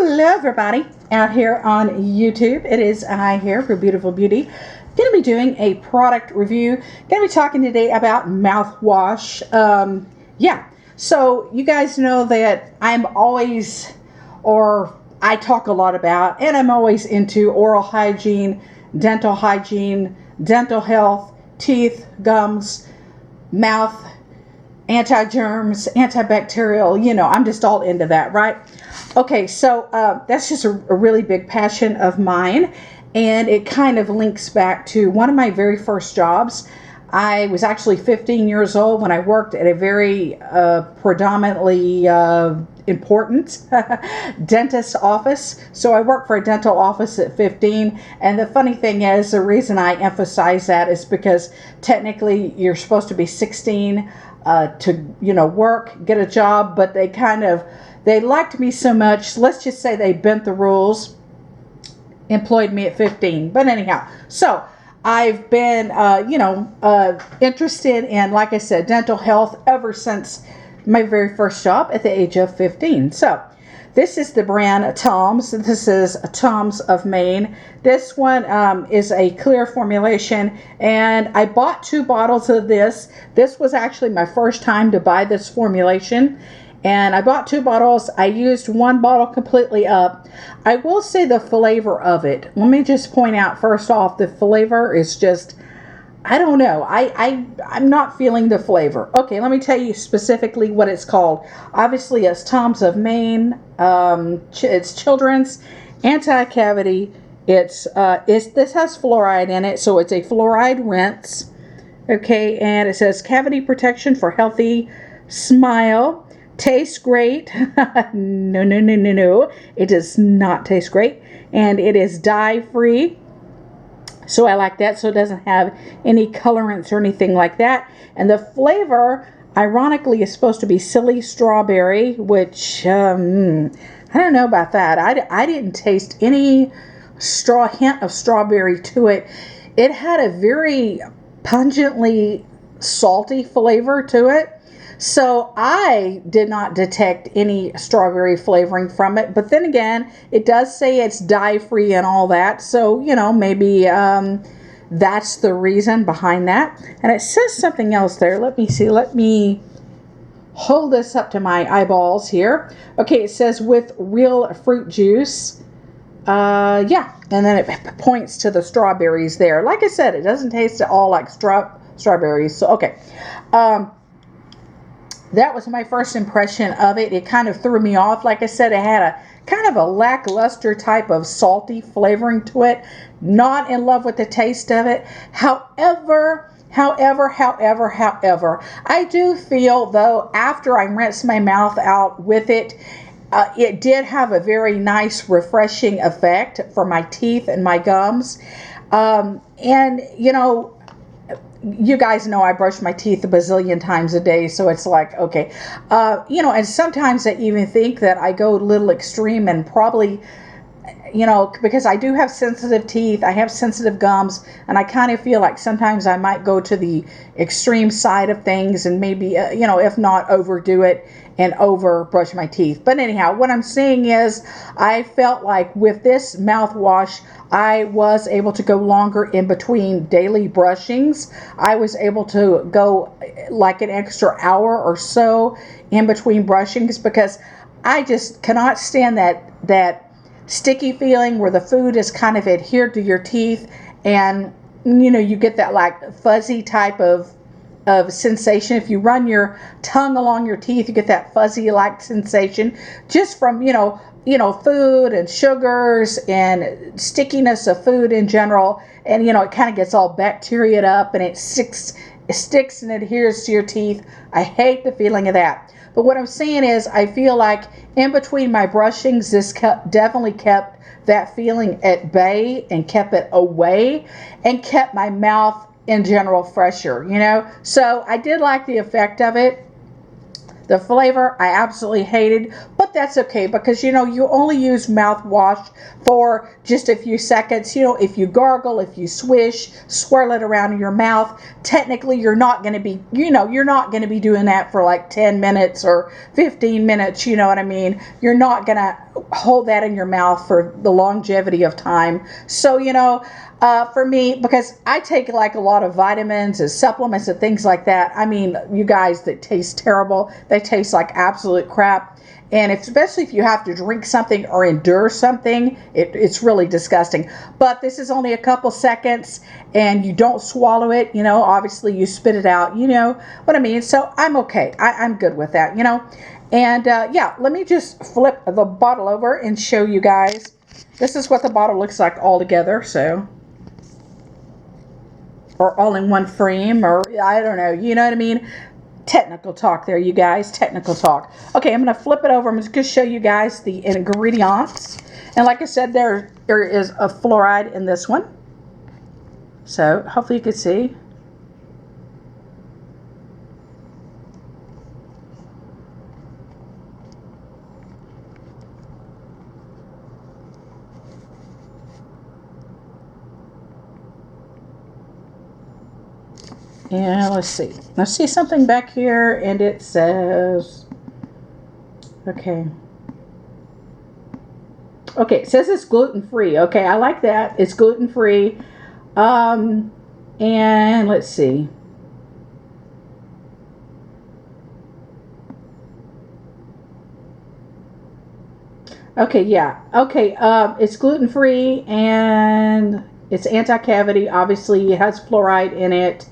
Hello everybody out here on YouTube. It is I here for Beautiful Beauty. Going to be doing a product review. Going to be talking today about mouthwash. So you guys know that I'm always, or I talk a lot about, and I'm always into oral hygiene, dental health, teeth, gums, mouth, anti-germs, antibacterial, I'm just all into that, right? Okay, so that's just a really big passion of mine, and it kind of links back to one of my very first jobs. I was actually 15 years old when I worked at a very predominantly important dentist office. So I worked for a dental office at 15, and the funny thing is, the reason I emphasize that is because technically you're supposed to be 16 to work, get a job, but they liked me so much, let's just say they bent the rules, employed me at 15. But anyhow, so I've been interested in, like I said, dental health ever since my very first job at the age of 15. So this is the brand Tom's. This is Tom's of Maine. This one is a clear formulation, and I bought 2 bottles of this. This was actually my first time to buy this formulation, and I bought 2 bottles. I used 1 bottle completely up. I will say the flavor of it. Let me just point out first off, the flavor is just, I don't know. I'm not feeling the flavor. Okay, let me tell you specifically what it's called. Obviously, it's Tom's of Maine. It's children's Anticavity. This has fluoride in it, so it's a fluoride rinse. Okay, and it says cavity protection for healthy smile. Tastes great. No. It does not taste great, and it is dye-free. So I like that, so it doesn't have any colorants or anything like that. And the flavor, ironically, is supposed to be silly strawberry, which, I don't know about that. I didn't taste any hint of strawberry to it. It had a very pungently salty flavor to it. So I did not detect any strawberry flavoring from it. But then again, it does say it's dye-free and all that. So, maybe that's the reason behind that. And it says something else there. Let me see. Let me hold this up to my eyeballs here. Okay, it says with real fruit juice. And then it points to the strawberries there. Like I said, it doesn't taste at all like strawberries. So, okay. That was my first impression of it. It kind of threw me off. Like I said, it had a kind of a lackluster type of salty flavoring to it. Not in love with the taste of it. However, I do feel, though, after I rinsed my mouth out with it, it did have a very nice, refreshing effect for my teeth and my gums. You guys know I brush my teeth a bazillion times a day, so it's like, okay. And sometimes I even think that I go a little extreme and probably, because I do have sensitive teeth, I have sensitive gums, and I kind of feel like sometimes I might go to the extreme side of things and maybe, if not overdo it and over brush my teeth. But anyhow, what I'm saying is I felt like with this mouthwash, I was able to go longer in between daily brushings. I was able to go like an extra hour or so in between brushings because I just cannot stand that sticky feeling where the food is kind of adhered to your teeth, and you get that like fuzzy type of sensation. If you run your tongue along your teeth, you get that fuzzy like sensation just from food and sugars and stickiness of food in general. And it kind of gets all bacteriaed up and it sticks and adheres to your teeth. I hate the feeling of that. But what I'm saying is I feel like in between my brushings, this definitely kept that feeling at bay and kept it away and kept my mouth in general fresher, So I did like the effect of it. The flavor I absolutely hated, but that's okay because you know you only use mouthwash for just a few seconds. You know, if you gargle, if you swish, swirl it around in your mouth, technically you're not going to be, you know, you're not going to be doing that for like 10 minutes or 15 minutes, you know what I mean? You're not going to hold that in your mouth for the longevity of time. So, you know, for me, because I take like a lot of vitamins and supplements and things like that. I mean, you guys, that taste terrible. They taste like absolute crap. And especially if you have to drink something or endure something, it's really disgusting. But this is only a couple seconds and you don't swallow it. You know, obviously you spit it out. You know what I mean? So I'm okay. I'm good with that, you know. And yeah, let me just flip the bottle over and show you guys. This is what the bottle looks like all together. So, or all in one frame, or I don't know, you know what I mean? Technical talk there, you guys, technical talk. Okay, I'm going to flip it over. I'm just going to show you guys the ingredients. And like I said, there is a fluoride in this one. So hopefully you can see. And let's see. Let's see something back here, and it says, okay. Okay, it says it's gluten-free. Okay, I like that. It's gluten-free. And let's see. Okay, yeah. Okay, it's gluten-free and it's anti-cavity. Obviously, it has fluoride in it.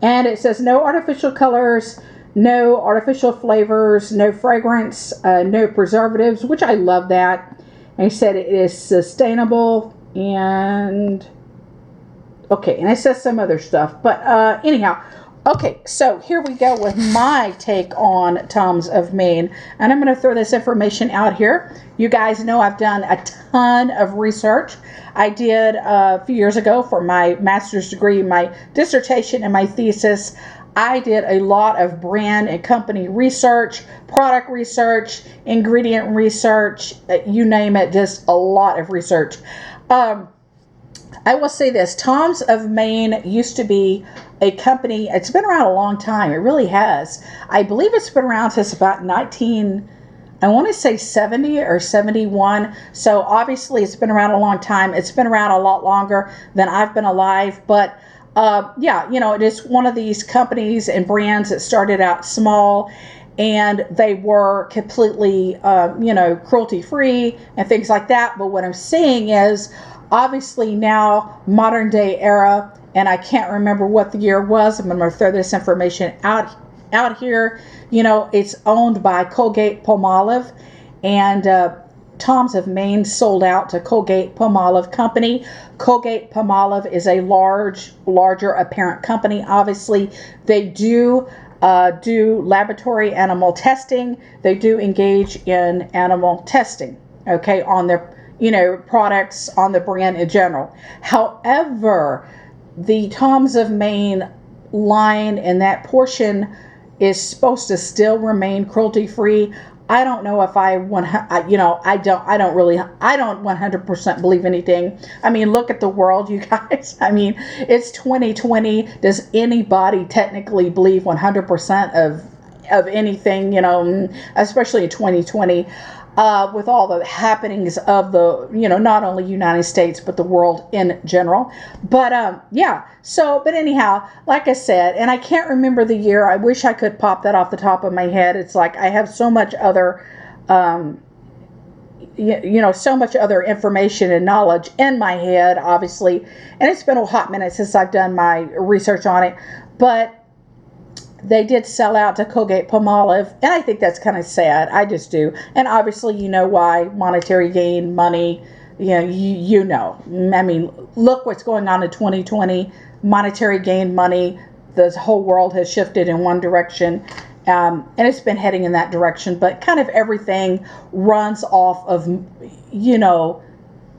And it says no artificial colors, no artificial flavors, no fragrance, no preservatives, which I love that. And it said it is sustainable and okay, and it says some other stuff. But anyhow, okay, so here we go with my take on Tom's of Maine. And I'm going to throw this information out here. You guys know I've done a ton of research. I did a few years ago for my master's degree, my dissertation and my thesis. I did a lot of brand and company research, product research, ingredient research, you name it, just a lot of research. I will say this, Tom's of Maine used to be a company, it's been around a long time, it really has. I believe it's been around since about 19, I want to say 70 or 71. So obviously it's been around a long time. It's been around a lot longer than I've been alive. But yeah, you know, it is one of these companies and brands that started out small and they were completely, you know, cruelty free and things like that. But what I'm saying is obviously now modern day era, and I can't remember what the year was. I'm going to throw this information out here. You know, it's owned by Colgate-Palmolive, and Tom's of Maine sold out to Colgate-Palmolive Company. Colgate-Palmolive is a larger apparent company. Obviously, they do laboratory animal testing. They do engage in animal testing, okay, on their, you know, products, on the brand in general. However, the Tom's of Maine line and that portion is supposed to still remain cruelty free. I don't know if I want, you know, I don't 100% believe anything. I mean, look at the world, you guys. I mean, it's 2020. Does anybody technically believe 100% of anything, you know, especially in 2020? With all the happenings of the, you know, not only United States, but the world in general. But yeah, so, but anyhow, like I said, and I can't remember the year. I wish I could pop that off the top of my head. It's like I have so much other, you know, so much other information and knowledge in my head, obviously. And it's been a hot minute since I've done my research on it. But they did sell out to Colgate-Palmolive, and I think that's kind of sad. I just do. And obviously, you know why. Monetary gain, money, you know, you know. I mean, look what's going on in 2020. Monetary gain, money. The whole world has shifted in one direction, and it's been heading in that direction. But kind of everything runs off of, you know,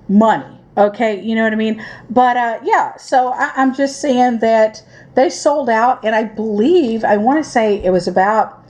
money. Okay, you know what I mean? But yeah, so I'm just saying that they sold out, and I believe, I want to say it was about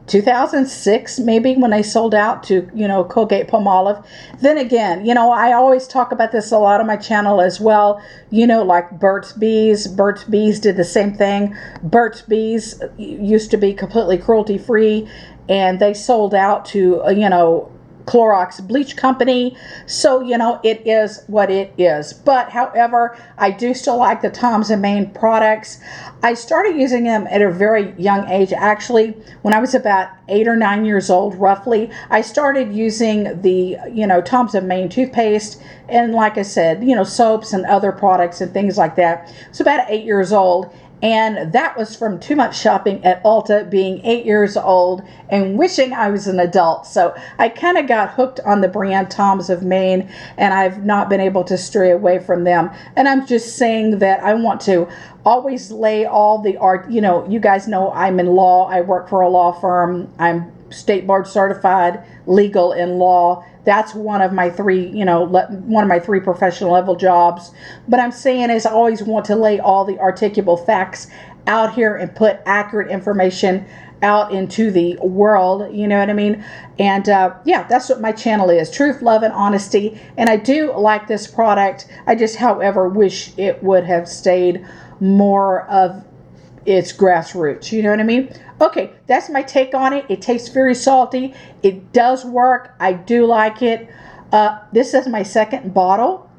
2006 maybe, when they sold out to, you know, Colgate Palmolive. Then again, you know, I always talk about this a lot on my channel as well, you know, like Burt's Bees. Burt's Bees did the same thing. Burt's Bees used to be completely cruelty free, and they sold out to, you know, Clorox Bleach Company. So, you know, it is what it is. But however, I do still like the Tom's of Maine products. I started using them at a very young age. Actually, when I was about 8 or 9 years old, roughly, I started using the, you know, Tom's of Maine toothpaste, and like I said, you know, soaps and other products and things like that. So about 8 years old. And that was from too much shopping at Ulta, being 8 years old and wishing I was an adult. So I kind of got hooked on the brand Tom's of Maine, and I've not been able to stray away from them. And I'm just saying that I want to always lay all the art, you know, you guys know I'm in law. I work for a law firm. I'm state board certified, legal in law. That's one of my three, you know, one of my three professional level jobs. But I'm saying is I always want to lay all the articulable facts out here and put accurate information out into the world, you know what I mean? And yeah, that's what my channel is, truth, love, and honesty. And I do like this product. I just, however, wish it would have stayed more of its grassroots, you know what I mean? Okay, that's my take on it. It tastes very salty. It does work. I do like it. This is my second bottle.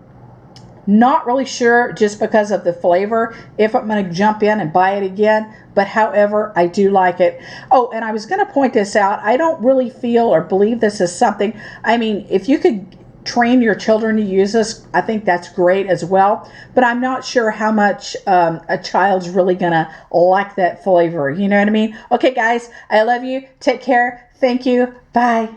Not really sure, just because of the flavor, if I'm going to jump in and buy it again. But however, I do like it. Oh, and I was going to point this out. I don't really feel or believe this is something, I mean, if you could train your children to use this, I think that's great as well. But I'm not sure how much a child's really gonna like that flavor. You know what I mean? Okay, guys, I love you. Take care. Thank you. Bye.